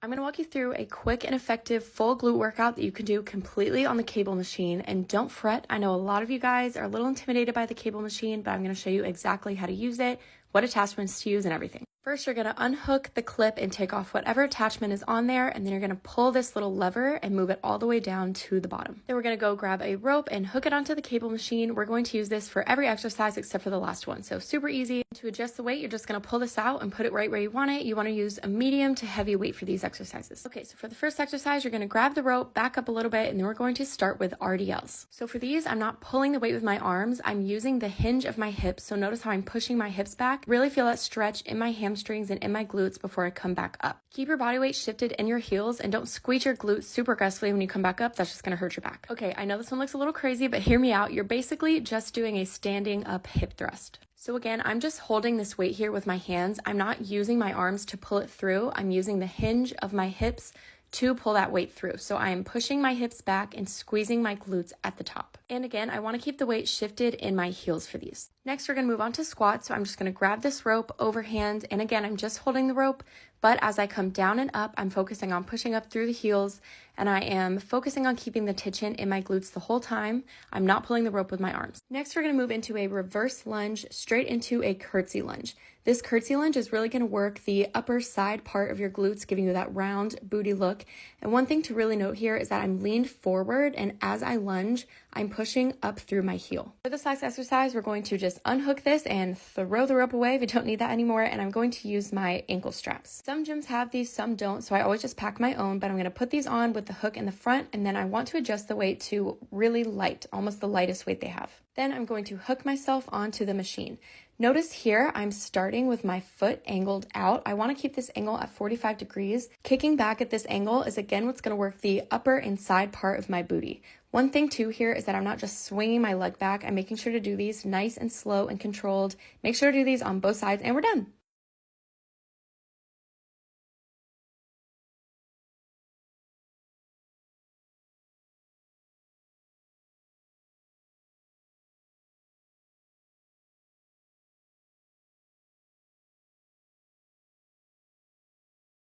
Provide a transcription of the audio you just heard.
I'm going to walk you through a quick and effective full glute workout that you can do completely on the cable machine. And don't fret, I know a lot of you guys are a little intimidated by the cable machine, but I'm going to show you exactly how to use it, what attachments to use, and everything. First, you're going to unhook the clip and take off whatever attachment is on there, and then you're going to pull this little lever and move it all the way down to the bottom. Then we're going to go grab a rope and hook it onto the cable machine. We're going to use this for every exercise except for the last one, so super easy. To adjust the weight, you're just going to pull this out and put it right where you want it. You want to use a medium to heavy weight for these exercises. Okay, so for the first exercise, you're going to grab the rope, back up a little bit, and then we're going to start with RDLs. So for these, I'm not pulling the weight with my arms. I'm using the hinge of my hips, so notice how I'm pushing my hips back. Really feel that stretch in my hamstrings and in my glutes before I come back up. Keep your body weight shifted in your heels and don't squeeze your glutes super aggressively when you come back up. That's just going to hurt your back. Okay, I know this one looks a little crazy, but hear me out. You're basically just doing a standing up hip thrust. So again, I'm just holding this weight here with my hands. I'm not using my arms to pull it through. I'm using the hinge of my hips to pull that weight through. So I am pushing my hips back and squeezing my glutes at the top. And again, I want to keep the weight shifted in my heels for these. Next, we're going to move on to squats. So I'm just going to grab this rope overhand. And again, I'm just holding the rope, but as I come down and up, I'm focusing on pushing up through the heels, and I am focusing on keeping the tension in my glutes the whole time. I'm not pulling the rope with my arms. Next, we're going to move into a reverse lunge, straight into a curtsy lunge. This curtsy lunge is really going to work the upper side part of your glutes, giving you that round booty look. And one thing to really note here is that I'm leaned forward, and as I lunge, I'm pushing up through my heel. For this last exercise, we're going to just unhook this and throw the rope away if you don't need that anymore, and I'm going to use my ankle straps. Some gyms have these, some don't, so I always just pack my own, but I'm going to put these on with the hook in the front, and then I want to adjust the weight to really light, almost the lightest weight they have. Then I'm going to hook myself onto the machine. Notice here, I'm starting with my foot angled out. I want to keep this angle at 45 degrees. Kicking back at this angle is again what's going to work the upper and side part of my booty. One thing too here is that I'm not just swinging my leg back. I'm making sure to do these nice and slow and controlled. Make sure to do these on both sides, and we're done.